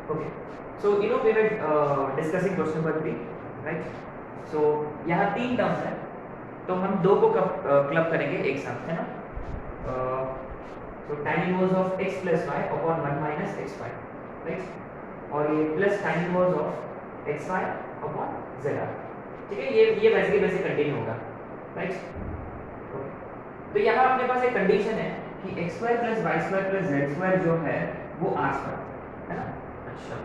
Okay, so we were discussing question number 3, right? So यहाँ तीन terms है, तो हम दो को क्लब करेंगे एक साथ, है ना? तो tan inverse of x plus Y upon 1 minus X Y, right? और ये plus tan inverse of X Y upon Z R, ठीक है? ये वैसे के वैसे कंटिन्यू होगा, राइट? तो यहाँ अपने पास एक कंडीशन है कि X square plus Y square plus Z square जो है वो आर स्क्वायर है ना? अच्छा,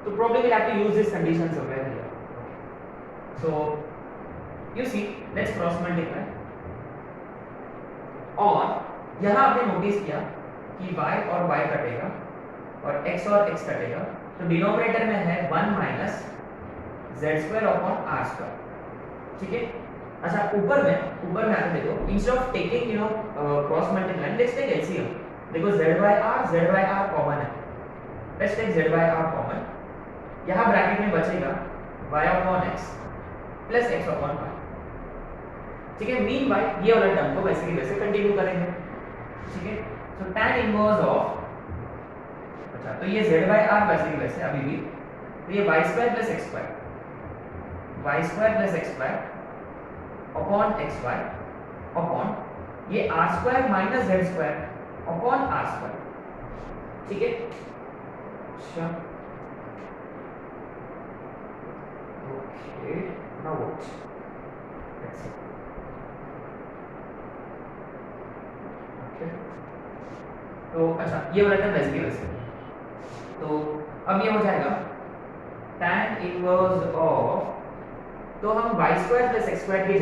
तो probably we'll have to use this condition somewhere here. Okay. So you see, let's cross multiply. और यहाँ आपने नोटिस किया कि y और y कटेगा और x और x कटेगा, तो डिनोमिनेटर में है 1 minus Z square upon R square, ठीक है? अच्छा, ऊपर में आके देखो, instead of taking cross multiply, let's take LCM. देखो z/r कॉमन है, लेट्स टेक z/r कॉमन. यहाँ ब्रैकेट में बचेगा y upon x plus x upon y, ठीक है? मीन बाय ये वाला टर्म को वैसे की वैसे कंटिन्यू करेंगे, ठीक है? सो tan इनवर्स ऑफ, अच्छा, तो ये z/r वैसे की वैसे अभी भी, तो ये y square plus x square upon xy upon ये r square minus z square upon r square, ठीक है? अच्छा, okay, now what? Let's see. Okay. तो अच्छा, ये वाला टर्म वैसे की वैसे, तो अब ये हो जाएगा tan इनवर्स ऑफ, तो हम y square plus x square की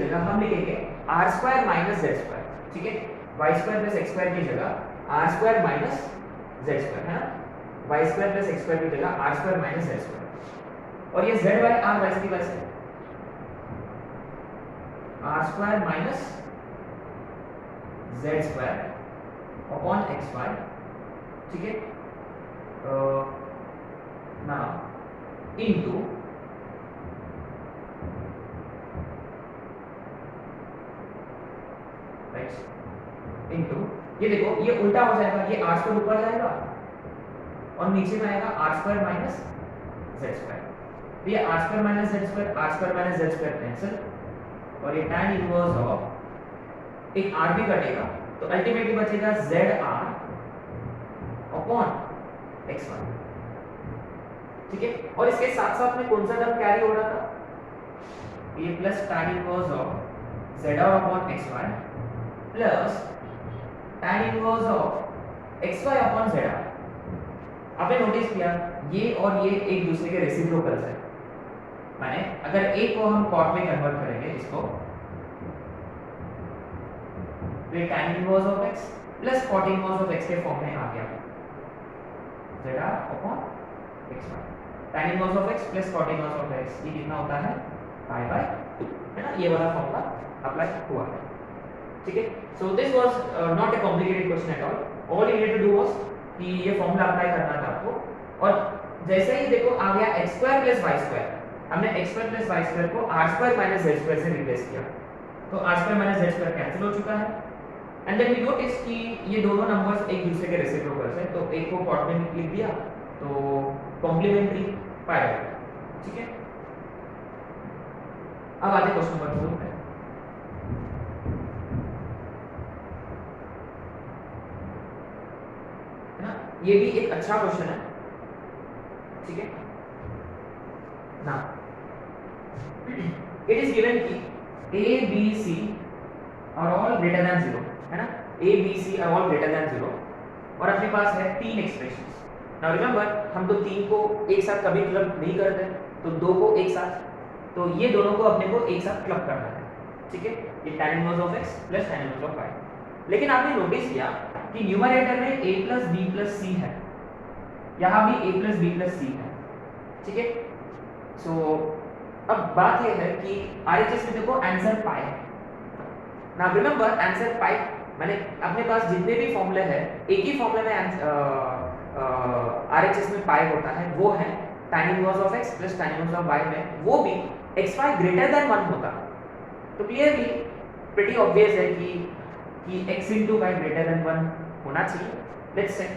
जगह हम लिखेंगे r square minus z square, ठीक है? y square plus x square की जगह r square minus z square, है ना? y square plus x square की जगह r square minus z square, और ये z/r वैसे की वैसे r square minus z square upon xy, ठीक है? नाउ इनटू राइट, इनटू ये देखो, ये उल्टा हो जाएगा, ये r स्क्वायर ऊपर जाएगा और नीचे में आएगा r square minus z square. तो ये r square minus z square cancel, और ये tan इनवर्स ऑफ एक r भी कटेगा, तो अल्टीमेटली बचेगा zr अपॉन xy, ठीक है? और इसके साथ साथ में कौन सा टर्म कैरी हो रहा था? ये plus tan inverse of zr upon xy plus tan inverse of xy upon zr. आपने नोटिस किया ये और ये एक दूसरे के रेसिप्रोकल्स है, माने अगर एक को हम कॉट में कन्वर्ट करेंगे इसको, तो tan inverse of x plus cot inverse of x के फॉर्म में आ गया zr upon xy. tan inverse of x plus cot inverse of x, ये कितना होता है पाई बाय, है ना? ये वाला फॉर्मूला अप्लाई हुआ है, ठीक है? So this was not a complicated question at all. All you need to do was कि ये फॉर्मूला अप्लाई करना था आपको, और जैसे ही देखो आ गया x square plus y square, हमने x square plus y square को r square minus z square से रिप्लेस किया, तो r square minus z square cancel हो चुका है. एंड देन वी नोटिस कि ये दोनों नंबर्स एक दूसरे के रेसिप्रोकल्स हैं, तो एक को कॉट में लिख दिया तो कॉम्प्लीमेंट्री पाई बाय, ठीक है? अब आते क्वेश्चन नंबर 2 पे. है ना? ये भी एक अच्छा क्वेश्चन है, ठीक है ना? इट इज गिवन कि a b c are all greater than 0, है ना? a b c are all greater than 0, और अपने पास है तीन एक्सप्रेशंस. नाउ रिमेंबर, हम तो तीन को एक साथ कभी क्लब नहीं करते, तो दो को एक साथ, तो ये दोनों को अपने को एक साथ क्लब करना है, ठीक है? ये tan inverse of x plus tan inverse of y. लेकिन आपने नोटिस किया कि न्यूमरेटर में a plus b plus c है, यहाँ भी a plus b plus c है, ठीक है? सो अब बात यह है कि RHS में देखो आंसर पाई है. नाउ रिमेंबर, आंसर पाई मैंने अपने पास जितने भी फॉर्मूले हैं, एक ही फॉर्मूले में RHS में पाई होता है, वो है tan inverse of x plus tan inverse of y में वो भी xy ग्रेटर देन 1 होता. तो क्लियरली प्रीटी ऑब्वियस है कि x into y greater than 1 होना चाहिए। लेट्स चेक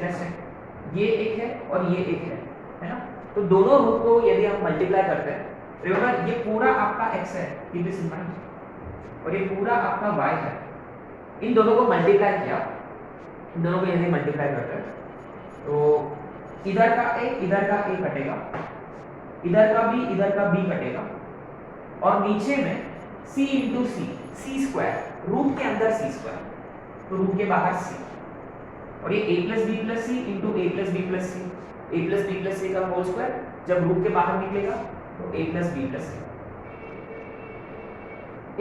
ये एक है और ये एक है ना। तो दोनों रूट को यदि हम मल्टीप्लाई करते हैं, रिमेंबर ये पूरा आपका x है, कीप दिस इन माइंड, और ये पूरा आपका y है। इन दोनों को मल्टीप्लाई किया, इन दोनों को यदि मल्टीप्लाई करते हैं तो इधर का a कटेगा, इधर का b कटेगा, और नीचे में c इंटू सी स्क्वायर, रूट के अंदर c स्क्वायर, तो रूट के बाहर c, और ये a plus B plus C into A plus B plus C, A plus B plus C का होल स्क्वायर, जब रूट के बाहर निकलेगा तो a plus B plus C.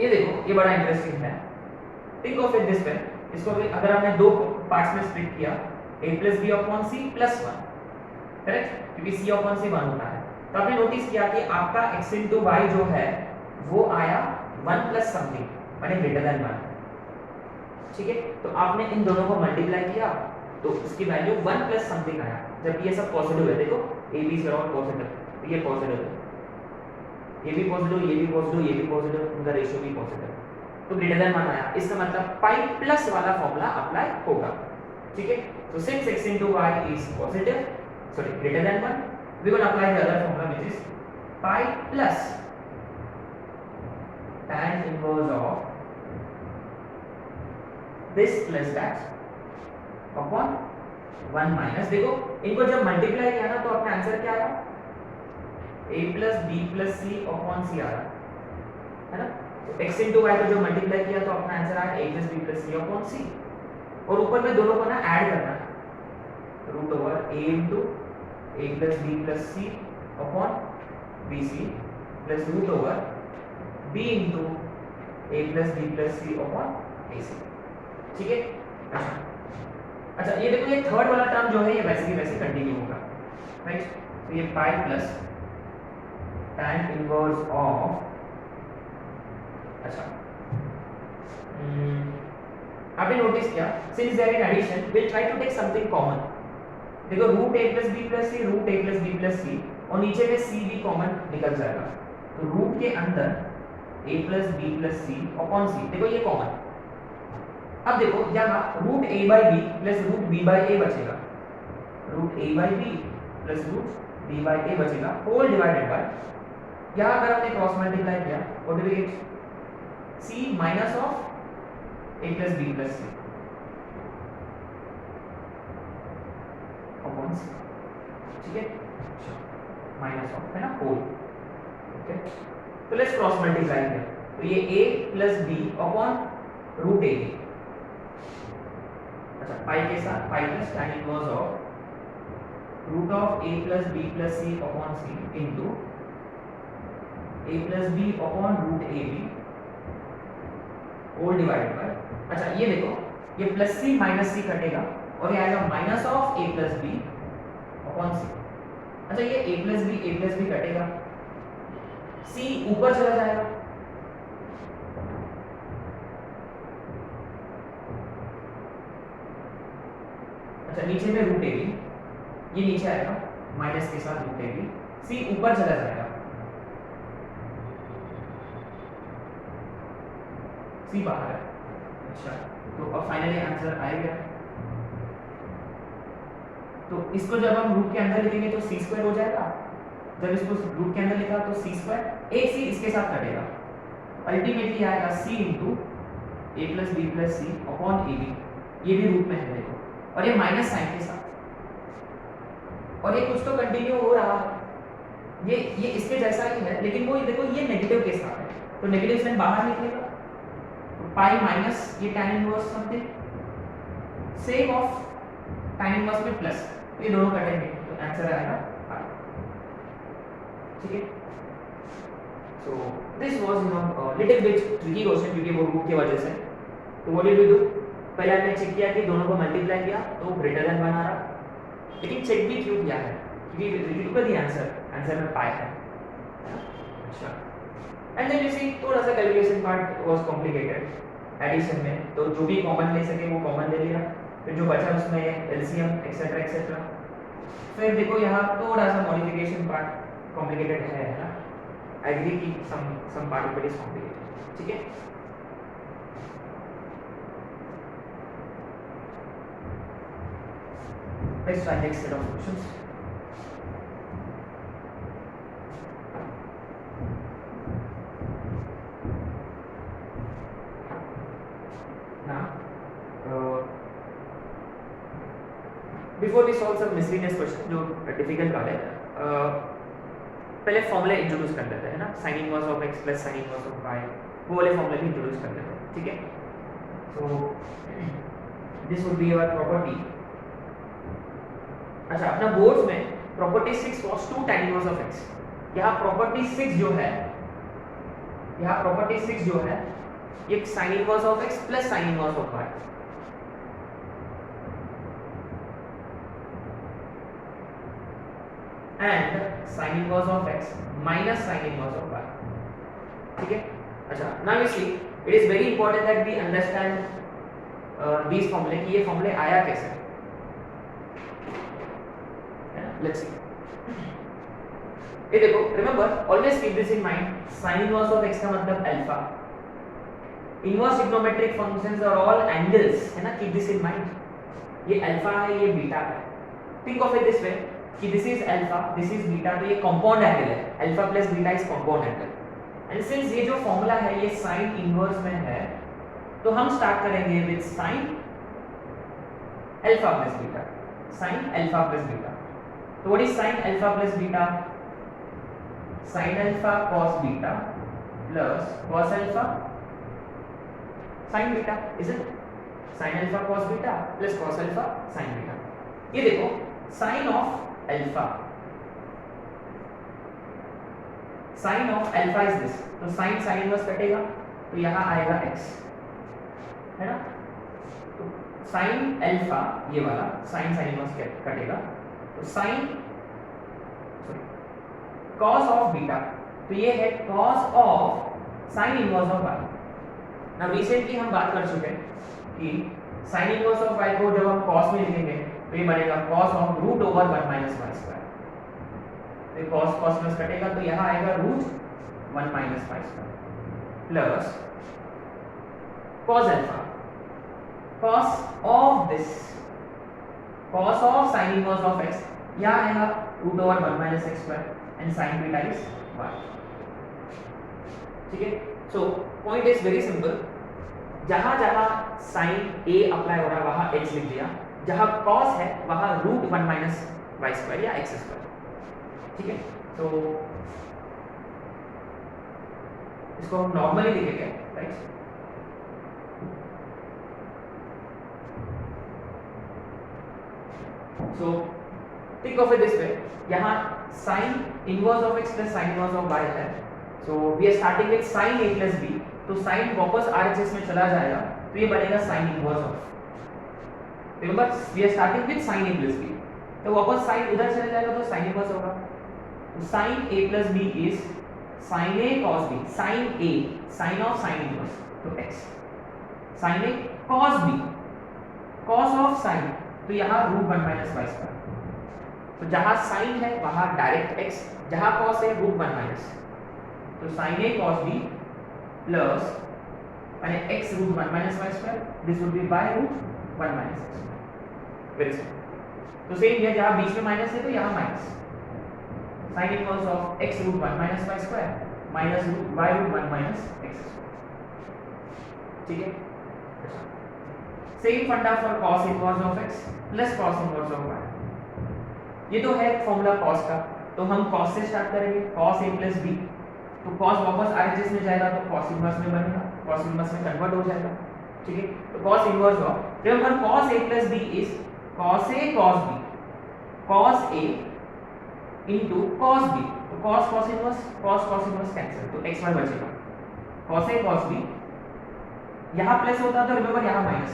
ये देखो ये बड़ा इंटरेस्टिंग है, think of it this way, इसको अगर हमने दो पार्ट्स में स्प्लिट किया, a plus B upon C plus 1, correct, क्योंकि c अपॉन सी 1 होता है। तो आपने नोटिस किया कि आपका x इंटू वाई जो है वो आया 1 प्लस समथिंग, माने ग्रेटर देन 1, ठीक है। तो आपने इन दोनों को मल्टीप्लाई किया तो उसकी वैल्यू 1 प्लस समथिंग आया, जबकि ये सब पॉजिटिव है। देखो ए बी से और पॉजिटिव, तो ये पॉजिटिव है, ये भी पॉजिटिव, ये भी पॉजिटिव, ये भी पॉजिटिव, उनका रेशियो भी पॉजिटिव, तो ग्रेटर देन 1 आया। इसका मतलब पाई प्लस वाला फॉर्मूला अप्लाई होगा, ठीक है। तो since x into y is positive, sorry greater than 1, we will apply the other formula which is pi plus tan inverse of this plus that upon 1 minus, देखो इनको जब multiply किया ना तो अपना आंसर क्या आया, a plus b plus c upon c आ रहा है ना। तो x into y को जब मल्टीप्लाई किया तो अपना आंसर आया a plus b plus c upon c, और ऊपर में दोनों को ना ऐड करना, root over a into a plus b plus c upon bc plus root over b into a plus b plus c upon ac, ठीक है। अच्छा ये देखो ये थर्ड वाला टर्म जो है ये वैसे ही वैसे कंटिन्यू होगा, राइट। तो ये pi plus tan inverse of, अच्छा आपने नोटिस किया since there in addition will try to take something common. देखो root a plus b plus c, root a plus b plus c, और नीचे में c भी कॉमन निकल जाएगा, तो रूट के अंदर a plus b plus c upon c, देखो ये कॉमन। अब देखो यहाँ root a by B plus root b by a बचेगा, root a by B plus root b by a बचेगा, होल डिवाइडेड बाय, यहाँ अगर हमने क्रॉस मल्टीप्लाई किया what do we get, c minus of a plus b plus c upon c, ठीक है, minus of है ना होल, ओके। तो लेट्स क्रॉस मल्टीप्लाई हियर, तो ये a plus b upon root a, अच्छा पाई के साथ pi plus tan inverse of root of a plus b plus c upon c into a plus b upon root a b whole divided by, अच्छा ये देखो ये plus c minus c कटेगा और ये आएगा minus of a plus b upon c, अच्छा ये a प्लस b कटेगा, c ऊपर चला जाएगा, अच्छा नीचे में रूट a b, ये नीचे आएगा माइनस के साथ रूट a b, c ऊपर चला जाएगा, c बाहर है, अच्छा तो अब फाइनली आंसर आएगा। तो इसको जब हम रूट के अंदर लिखेंगे तो c स्क्वायर हो जाएगा, जब इसको रूट के अंदर लिखा तो c स्क्वायर, एक c इसके साथ कटेगा, अल्टीमेटली आएगा c into a plus B plus C upon A B, ये भी रूट में है देखो, और ये माइनस साइन के साथ, और ये कुछ तो कंटिन्यू हो रहा है, ये इसके जैसा ही है, लेकिन वो देखो ये नेगेटिव के साथ है, तो नेगेटिव साइन बाहर निकलेगा, तो पाई माइनस ये tan inverse something same of tan inverse में प्लस, ये दोनों कटेंगे तो आंसर आएगा पाई, ठीक है। So this was little bit tricky question क्योंकि वो रूट की वजह से, तो व्हाट डिड वी डू, पहले हमने चेक किया कि दोनों को मल्टीप्लाई किया तो ग्रेटर देन 1 आ रहा, लेकिन चेक भी क्यों किया है क्योंकि लुक एट द आंसर में पाई है, अच्छा। एंड देन यू सी थोड़ा सा calculation part was complicated addition में, तो जो भी कॉमन ले सके वो कॉमन ले लिया, फिर जो बचा उसमें एलसीएम एक्सेट्रा एक्सेट्रा, फिर देखो यहाँ थोड़ा सा मॉडिफिकेशन पार्ट कॉम्प्लिकेटेड है ना, आई एग्री कि some part of it is complicated, ठीक है। Let's try next set of questions. Now, before we solve some miscellaneous question जो difficult वाले पहले फॉर्मूला इंट्रोड्यूस कर लेते हैं ना, sin inverse of x plus sin inverse of y, वो वाले फॉर्मूला भी इंट्रोड्यूस कर लेते हैं, ठीक है। So this would be our property. अच्छा, अपना बोर्ड्स में property 6 cos 2 tan inverse of x, यहाँ प्रॉपर्टी 6 जो है, यहाँ प्रॉपर्टी 6 जो है ये sin inverse of x plus sin inverse of y, and sin inverse of x minus sin inverse of y, ठीक है। अच्छा, now you see it is very important that we understand these formulae कि ये फॉर्मूले आया कैसे है ना। let's see, ये देखो, remember always keep this in mind, sin inverse of x का मतलब alpha, inverse trigonometric functions are all angles, है ना, keep this in mind, ये अल्फा है, ये बीटा है, think of it this way कि this is alpha, this is beta, तो ये कंपाउंड एंगल है, alpha plus beta is compound angle, and since ये जो फॉर्मूला है ये साइन इनवर्स में है, तो हम स्टार्ट करेंगे with sine alpha plus beta, sine alpha plus beta. तो what is sine alpha plus beta? Sine alpha cos beta plus cos alpha sin beta, is it? Sine alpha cos beta plus cos alpha sin beta. ये देखो, sine of alpha, sine of alpha is this, तो sine sine inverse कटेगा तो यहां आएगा x, है ना। तो साइन अल्फा ये वाला साइन साइन इनवर्स कटेगा, तो sine sorry cos of beta, तो ये है cos of sine inverse of y। Now recently हम बात कर चुके हैं कि साइन इनवर्स ऑफ y को जब हम cos में लिखेंगे तो ये बनेगा cos of root over 1 minus y square, तो cos cos में कटेगा तो यहाँ आएगा root 1 minus y square plus cos alpha, cos of this, cos of sin inverse of x, यहाँ आएगा root over 1 minus x square and sin beta is y, ठीक है। So point is very simple, जहां जहां sin a apply हो रहा है वहां x लिख दिया, जहां cos है वहां रूट 1 माइनस y स्क्वायर या x स्क्वायर, ठीक है। तो इसको हम नॉर्मली लिखेंगे, right. So think of it this way, यहां sin inverse of x plus sin inverse of y है, so we are starting with sin a plus b, तो sin वापस RHS में चला जाएगा तो ये बनेगा sin inverse of, remember we are starting with sin a plus b, तो वापस sin उधर चला जाएगा तो sin इनवर्स होगा, तो sin a plus b is sin a cos b, sin a sin of sin inverse तो x, sin a cos b cos of sin, तो यहाँ रूट 1 माइनस y स्क्वायर, तो जहाँ sin है वहाँ डायरेक्ट x, जहाँ cos है root 1 minus, तो sin a cos b plus माने x root 1 minus y square, this would be by root 1 minus x, very simple. तो सेम है, जहाँ बीच में माइनस है तो यहाँ minus, sin inverse of x root 1 minus y square minus root y root 1 minus x square, ठीक है। Same funda for cos inverse of x plus cos inverse of y, ये तो है फॉर्मूला cos का, तो हम cos से start करेंगे, cos a प्लस b, तो cos वापस RHS में जाएगा तो cos इनवर्स में बनेगा, cos इनवर्स में कन्वर्ट हो जाएगा, ठीक है। तो cos inverse of, remember cos a plus b is cos a cos b, cos a into cos b, तो cos cos इनवर्स कैंसिल, तो xy बचेगा, cos a cos b, यहाँ प्लस होता तो रिमेंबर यहाँ minus,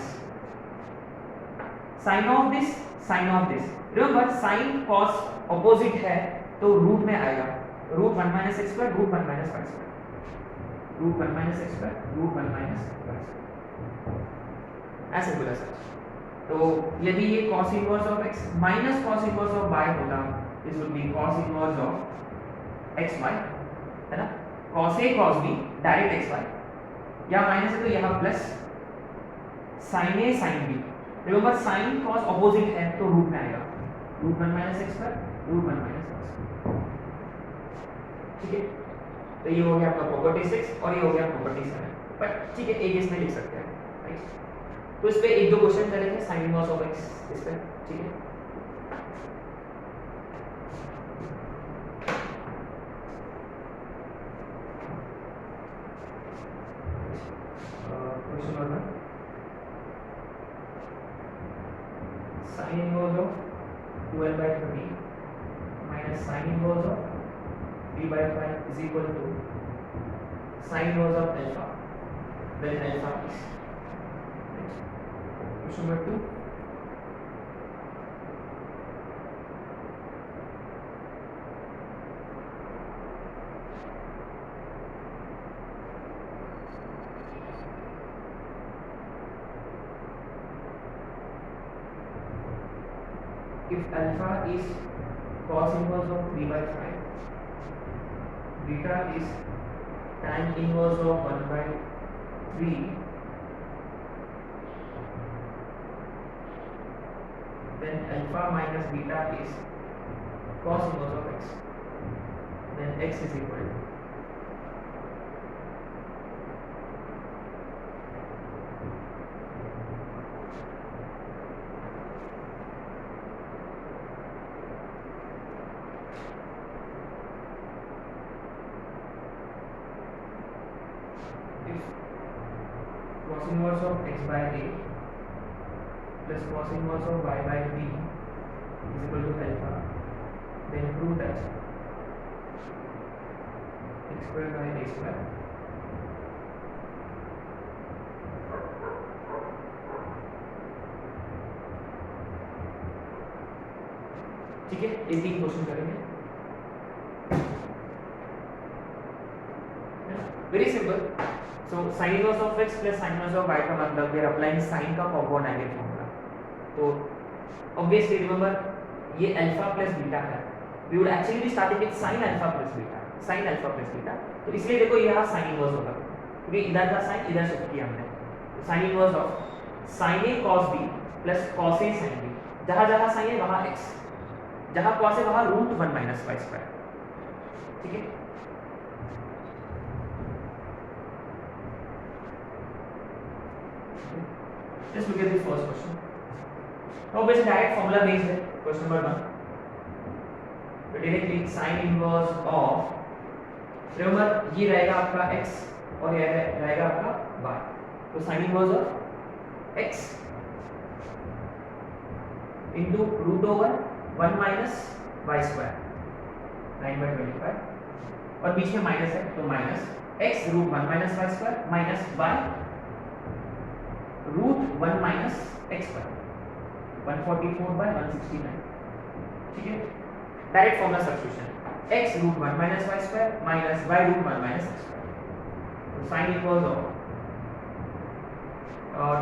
sin of this, remember sin cos opposite है तो root में आएगा, root 1 minus x square root 1 minus y square, root 1 minus x square root 1 minus y square, ऐसे बोला सर। तो यदि ये cos inverse of x minus cos inverse of y होता, this would B cos inverse of xy, है ना, cos a cos b direct xy, या minus है तो यहाँ plus sin a sin b, remember sin cos opposite है तो root में आएगा, root 1 minus X square root 1 minus X. ठीक है, तो ये हो गया आपका प्रॉपर्टी 6 और ये हो गया प्रॉपर्टी 7। बट ठीक है, एक इसमें लिख सकते हैं, राइट। तो इस पे एक दो क्वेश्चन करेंगे साइन इनवर्स ऑफ एक्स इस पे। ठीक है, question number sin inverse of 12/30 minus sin inverse of 3/5 is equal to sin inverse of alpha, then alpha is. Question number 2. If alpha is cos inverse of 3/5, beta is tan inverse of 1/3, then alpha minus beta is cos inverse of x, then x is equal to cos inverse of x by a plus cos inverse of y by b is equal to alpha, then prove that x square by a square ठीक है, ये तीन question करेंगे। Very simple. So sin inverse of x plus sin inverse of y का मतलब we are applying sin का compound angle formula। तो obviously remember ये alpha plus beta है, we would actually be starting with sin alpha plus beta, sin alpha plus beta। तो इसलिए देखो यहाँ sin inverse होगा क्योंकि इधर का sin इधर शिफ्ट किया हमने। तो sin inverse of sin a cos b plus cos a sin b, जहाँ जहाँ sin है वहाँ x, जहाँ cos है वहाँ रूट 1 माइनस y स्क्वायर। ठीक है, just look at the first question। now basically direct formula based है question number 1। तो directly sin inverse of, remember ये रहेगा आपका x और ये रहेगा आपका y। तो sin inverse of x into root over 1 minus y square 9/25 और बीच में माइनस है तो minus x root 1 minus y square minus y root 1 minus x square 144/169। ठीक है, direct formula substitution x root 1 minus y square minus y root 1 minus x square. तो sin equals of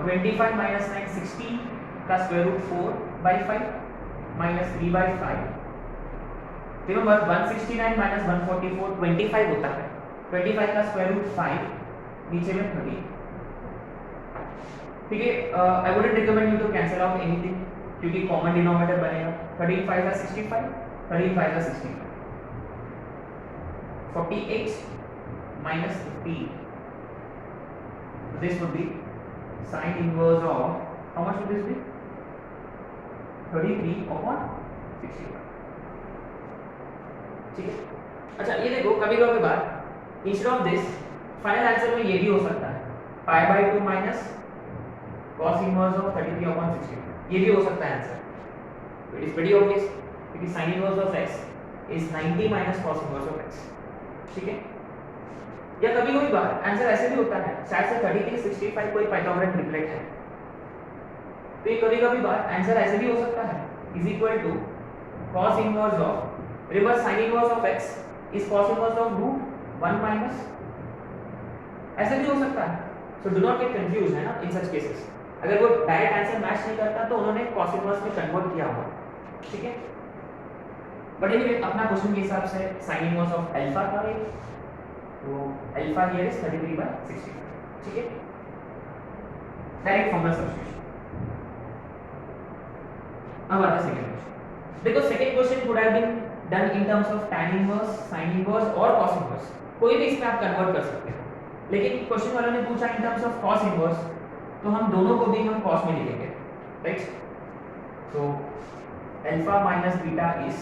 25 minus 9 60 का square root 4/5 minus 3/5। Remember 169 minus 144 25 होता है, 25 का square root 5 नीचे में 30। ठीक है, I wouldn't recommend you to cancel out anything क्योंकि कॉमन डिनोमिनेटर बनेगा। 13 5 is 65, 13 5 is 65, 48 minus 15, so this would be sin inverse of, how much would this be? 33/65। ठीक है, अच्छा ये देखो कभी कभी बार instead of this final answer में ये भी हो सकता है π/2 माइनस cos inverse of 33/65, ये भी हो सकता है answer. It is very obvious क्योंकि sin inverse of x is 90 minus cos inverse of x। ठीक है, या कभी कोई बार आंसर ऐसे भी होता है, शायद से 33/65 कोई पाइथागोरन ट्रिपलेट है, तो ये कभी कभी बार आंसर ऐसे भी हो सकता है is equal to cos inverse of, reverse sin inverse of x is cos inverse of root 1 minus, ऐसे भी हो सकता है। So do not get confuse है ना इन सच केसेस। अगर वो डायरेक्ट आंसर मैच नहीं करता तो उन्होंने cos इनवर्स में कन्वर्ट किया होगा। ठीक है, बट एनीवे अपना क्वेश्चन के हिसाब से sin इनवर्स ऑफ अल्फा था ये, तो अल्फा हियर इज 33/65। ठीक है, डायरेक्ट फॉर्मूला सब्स्टिट्यूशन। अब आता है second question. because second question would have been done in terms of tan inverse, sin inverse और cos inverse, कोई भी इसमें आप कन्वर्ट कर सकते हो, लेकिन क्वेश्चन वालों ने पूछा इन टर्म्स ऑफ cos inverse, तो हम दोनों को भी हम cos में लिखेंगे, राइट? तो alpha minus beta is,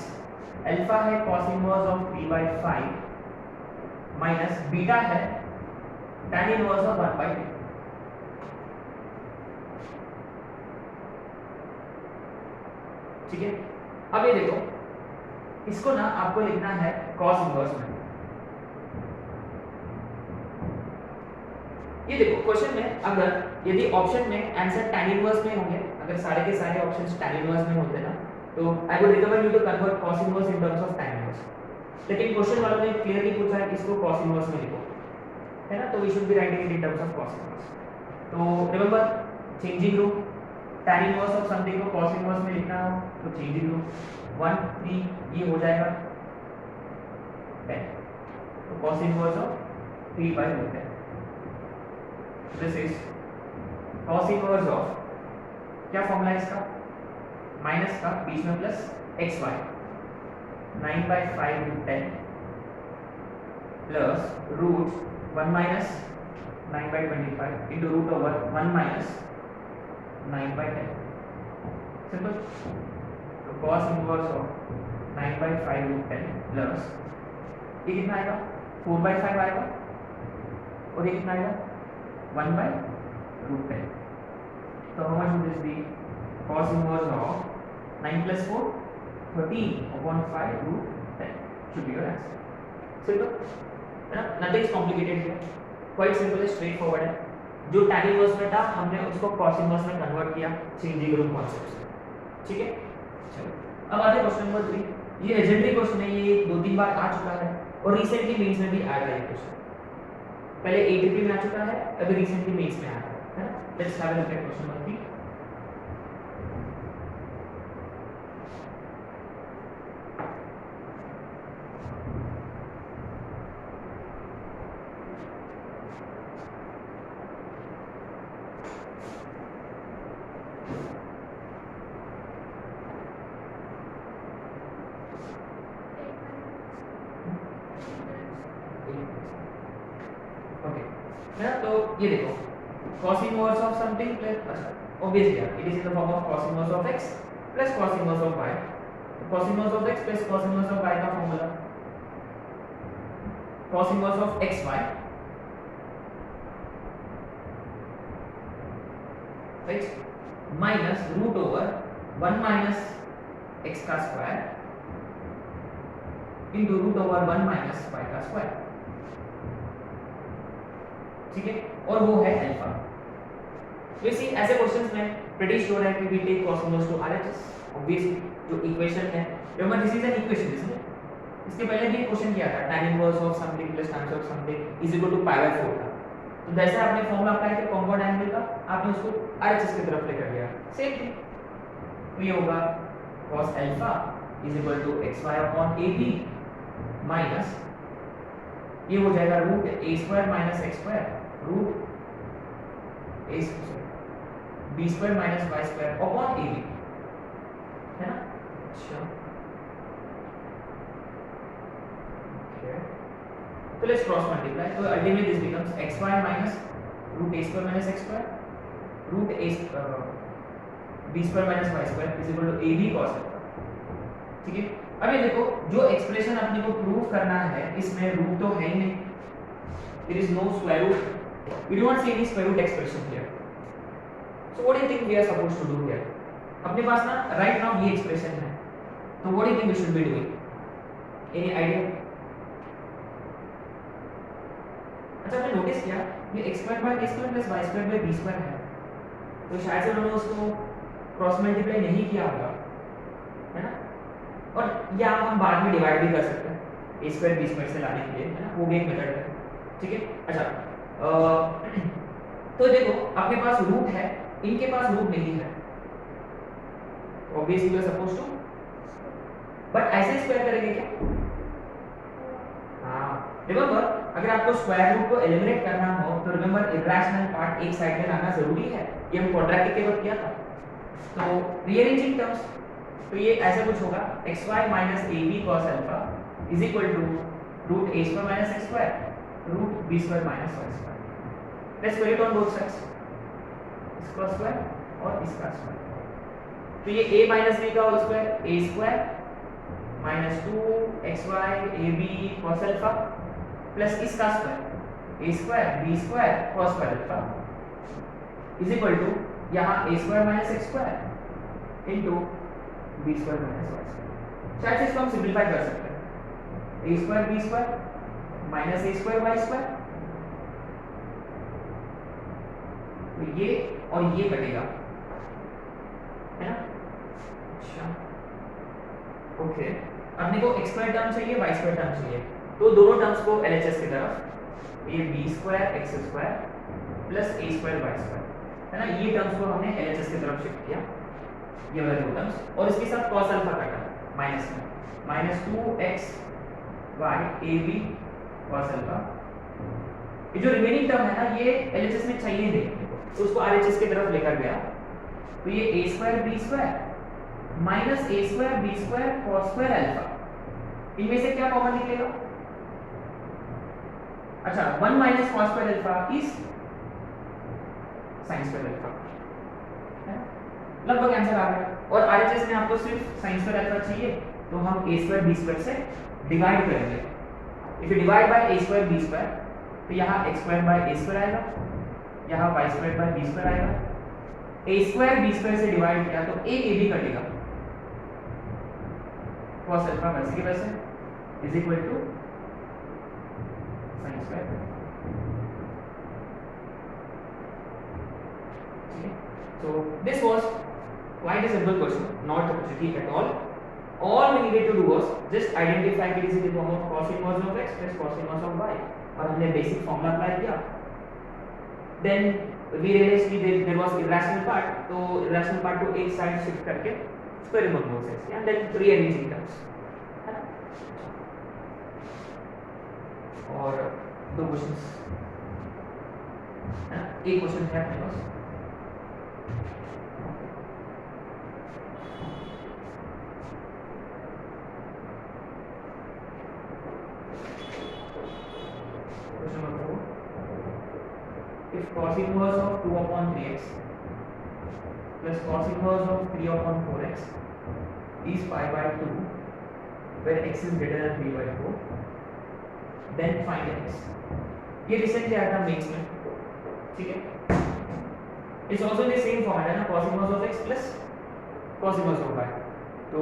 alpha है cos inverse of 3/5 minus beta है tan inverse ऑफ 1/2। ठीक है, अब ये देखो, इसको ना आपको लिखना है cos इनवर्स में। ये देखो क्वेश्चन में अगर यदि ऑप्शन में आंसर tan इनवर्स में होंगे, अगर सारे के सारे ऑप्शंस tan इनवर्स में होते ना, तो I would recommend you to convert cos inverse in terms of tan inverse. लेकिन क्वेश्चन वालों ने क्लियरली पूछा है कि इसको cos इनवर्स में लिखो, है ना? तो we should be writing it in terms of cos inverse. तो remember changing rule, tan inverse of something को cos इनवर्स में लिखना हो तो चेंजिंग रूल 1 3 ये हो जाएगा 10, तो cos inverse of 3/10। This is cos inverse of, क्या फॉर्मूला है इसका, माइनस का बीच में plus xy 9/5√10 plus root 1 minus 9/25 into root over 1 minus 9/10, simple. तो cos इनवर्स ऑफ 9/5√10 प्लस ये कितना आएगा 4/5 आएगा, और ये कितना आएगा 1/√10। तो how much would this be? cos inverse of 9 plus 4 13/5√10 should be your answer. Simple, है ना? Nothing is complicated here. Quite simple, straight forward है। जो tan inverse में था हमने उसको cos inverse में कन्वर्ट किया चेंजिंग रूल कॉन्सेप्ट से। ठीक है, चलो अब आते हैं क्वेश्चन नंबर 3। ये लेजेंडरी क्वेश्चन है, ये 2-3 बार आ चुका है और रिसेंटली मेंस में भी आया है ये क्वेश्चन। पहले एटीपी में आ चुका है, अभी रिसेंटली मेंस में आया है ना? Let's have a look at question number 3। है ना? तो ये देखो cos inverse of something plus, अच्छा obviously it is in the form of cos inverse of x plus cos inverse of y। तो cos inverse of x plus cos inverse of y का formula cos inverse of xy, right, minus root over 1 minus x का square into root over 1 minus y का square. ठीक है, और वो है alpha. तो इसी ऐसे क्वेश्चंस में प्रीटी श्योर है कि we take cos inverse to RHS। Obviously जो इक्वेशन है, remember this is an equation, इसमें इसके पहले भी एक क्वेश्चन किया था tan inverse of something plus tan of something is equal to π/4 था। तो जैसे आपने फॉर्मूला अप्लाई किया कॉम्पाउंड एंगल का, आपने उसको RHS की तरफ लेकर गया, सेम थिंग। तो ये होगा cos alpha is equal to xy upon ab minus ये हो जाएगा root a² minus x² root b² minus y² upon ab, है ना? अच्छा तो लेट्स क्रॉस मल्टीप्लाई, तो ultimately this becomes xy minus root a² minus x² root b² minus y² is equal to ab cos alpha. ठीक है, अब ये देखो जो एक्सप्रेशन अपने को प्रूव करना है इसमें रूट तो है ही नहीं, there is no square root, we do not see any square root expression here. So what do you think we are supposed to do here? अपने पास ना right now ये expression है, तो what do you think we should be doing? Any idea? अच्छा आपने notice किया ये x² by a² plus y² by b² है, तो शायद से उन्होंने उसको क्रॉस मल्टीप्लाई नहीं किया होगा, है ना? और या हम बाद में डिवाइड भी कर सकते हैं a² b² से लाने के लिए, है ना? वो भी एक मेथड है। ठीक है, अच्छा तो देखो आपके पास रूट है, इनके पास रूट नहीं है, obviously we are supposed to, but ऐसे स्क्वायर करेंगे क्या? हाँ, रिमेंबर अगर आपको स्क्वायर रूट को एलिमिनेट करना हो तो रिमेंबर इरेशनल पार्ट एक साइड में लाना जरूरी है, ये हम क्वाड्रेटिक के वक्त किया था। तो रीअरेंजिंग टर्म्स तो ये ऐसा कुछ होगा xy minus ab cos alpha is equal to root a square minus x square root b square minus y square. Let's square it on both sides, इसका स्क्वायर और इसका स्क्वायर। तो ये a माइनस b का whole square a square minus 2xy ab cos alpha plus इसका square a square b square cos alpha is equal to यहाँ a square minus x square into b square minus y square. शायद से इसको हम simplify कर सकते हैं a square b square minus a square y square, तो ये और ये कटेगा, है ना। अच्छा ओके, अपने को x स्क्वायर टर्म चाहिए y स्क्वायर टर्म चाहिए, तो दोनों टर्म्स को LHS की तरफ ये b square x square plus a square y square, है ना, ये टर्म्स को हमने LHS की तरफ शिफ्ट किया, ये वाले दो टर्म्स, और इसके साथ cos अल्फा काटा माइनस में, minus 2x y ab cos alpha. ये जो रिमेनिंग टर्म है ना ये LHS में चाहिए नहीं, तो उसको RHS की तरफ लेकर गया, तो ये a square b square minus a square b square cos square alpha, इनमें से क्या कॉमन निकलेगा? अच्छा 1 minus cos square alpha is sin square alpha, लगभग आंसर आ गया। और RHS में आपको सिर्फ sin स्क्वायर अल्फा चाहिए, तो हम a स्क्वायर b स्क्वायर से डिवाइड करेंगे। If you divide by a square b square, तो यहाँ x square by a square आएगा, यहाँ y square by b square आएगा। a स्क्वायर b स्क्वायर से डिवाइड किया तो a b कटेगा, cos अल्फा वैसे की वैसे is equal to sin square. So this was quite a simple question, not tricky at all. All we needed to do was just identify कि इसे देखो हम cos inverse of x plus cos inverse of y, और हमने basic formula apply किया। Then we realized कि there was irrational part, तो irrational part को एक साइड शिफ्ट करके square in both sides and then rearranging terms, है ना। और दो क्वेश्चंस, है ना, एक क्वेश्चन है अपने पास। If cos inverse of 2 upon 3x plus cos inverse of 3 upon 4x is pi by 2 where x is greater than 3 by 4, then find x। ये रिसेंटली आया था मेंस में, ठीक है। It's also in the same format, है ना, cos inverse of x plus cos inverse of y, तो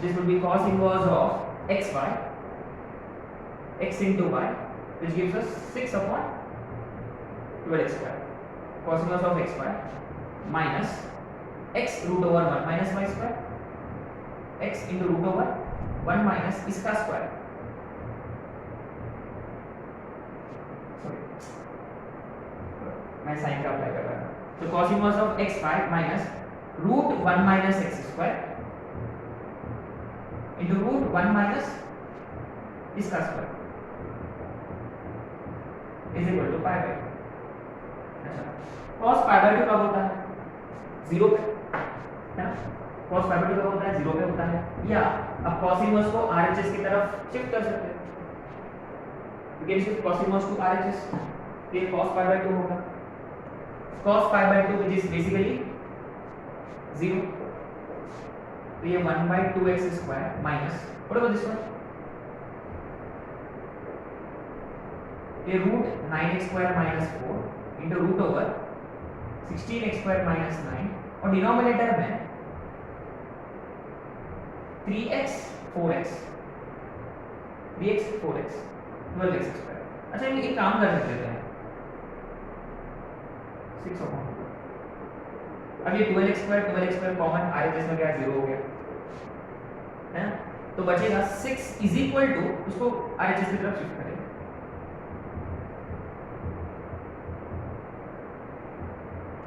this would be cos inverse of xy x into y, which gives us 6 upon 12x square, cos inverse of x square minus x root over 1 minus y square, x into root over 1 minus इसका square, मैं sign का apply कर रहा था, तो cos inverse of x square minus root 1 minus x square into root 1 minus इसका square is equal to pi by 2। अच्छा, cos pi by 2 कब होता है? 0 पे, है ना, cos pi by 2 कब होता है? 0 पे होता है। या अब cos इनवर्स को RHS की तरफ शिफ्ट कर सकते हैं, you can shift cos inverse to RHS, ये cos pi by 2 होगा, cos pi by 2 which is basically 0, तो ये 1 by 2x square minus what about this one, ये root 9x square minus 4 into root over 16x square minus 9, और denominator में 3x 4x 3x 4x 12x square. अच्छा ये एक काम कर सकते हैं, 6 अपॉन, अब ये 12x स्क्वायर कॉमन RHS में क्या 0 हो गया, है ना, तो बचेगा 6 इज इक्वल टू, उसको RHS की तरफ शिफ्ट करें,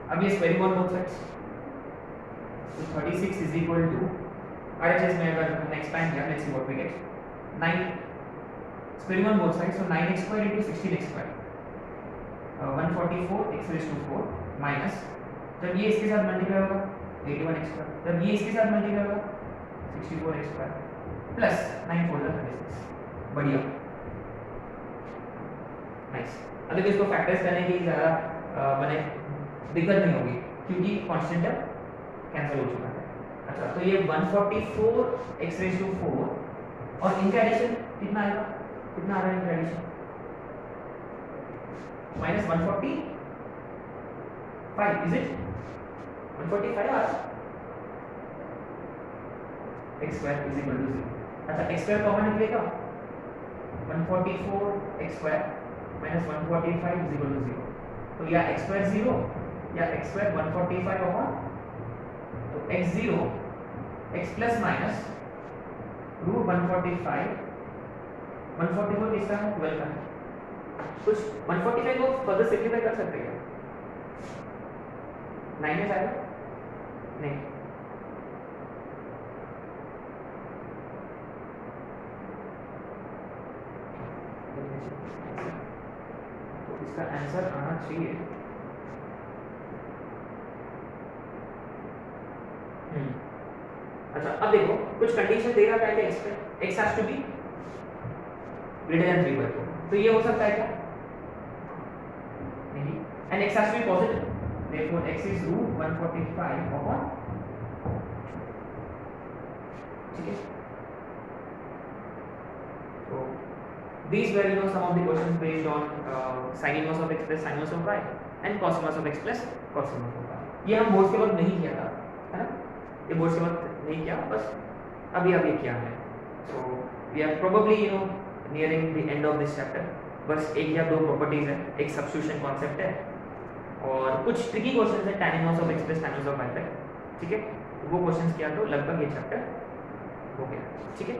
अब ये स्क्वायरिंग ऑन बोथ साइड्स, तो 36 इज इक्वल टू RHS में अगर हमने एक्सपेंड किया, let's see what we get, 9 squaring on both sides, so 9x square into 16x square, 144 x raised to 4 minus, जब ये इसके साथ मल्टीप्लाई होगा 81x², जब ये इसके साथ मल्टीप्लाई होगा 64x² प्लस 9 4 36। बढ़िया, नाइस। अब देखो इसको फैक्टर्स करने की ज़्यादा मैंने दिक्कत नहीं होगी क्योंकि कांस्टेंट कैंसिल हो चुका है। अच्छा, तो ये 144x⁴ और इनका एडिशन कितना आएगा, कितना आ रहा है इनका एडिशन, -145, इज इट 145 आ रहा है, x² = 0। अच्छा, x² कॉमन निकलेगा, 144x² - 145 = 0, तो या x² 0 या x² 145 अपॉन, तो x0 x प्लस माइनस √145, 144 किसका है, 12 का है। कुछ 145 को फर्दर सिंपलीफाई कर सकते हैं, 9 में जाएगा नहीं, तो इसका आंसर आना चाहिए अच्छा, अब देखो कुछ कंडीशन दे रहा है कि x has to be greater than 3/4, तो ये हो सकता है क्या, नहीं, and x has to be positive, therefore x is √145 upon, ठीक है। So these were some of the questions based on sin inverse of x plus sin inverse of y and cos inverse of x plus cos inverse of y। ये हम board के वक्त नहीं किया था, है ना, ये बोर्ड के वक्त नहीं किया, बस अभी किया है। So we are probably nearing the end of this chapter। बस एक या दो प्रॉपर्टीज है, एक सब्स्टिट्यूशन कॉन्सेप्ट है और कुछ ट्रिकी क्वेश्चंस है tan inverse of x plus tan inverse of y पे, ठीक है। वो क्वेश्चंस किया तो लगभग ये चैप्टर हो गया, ठीक है।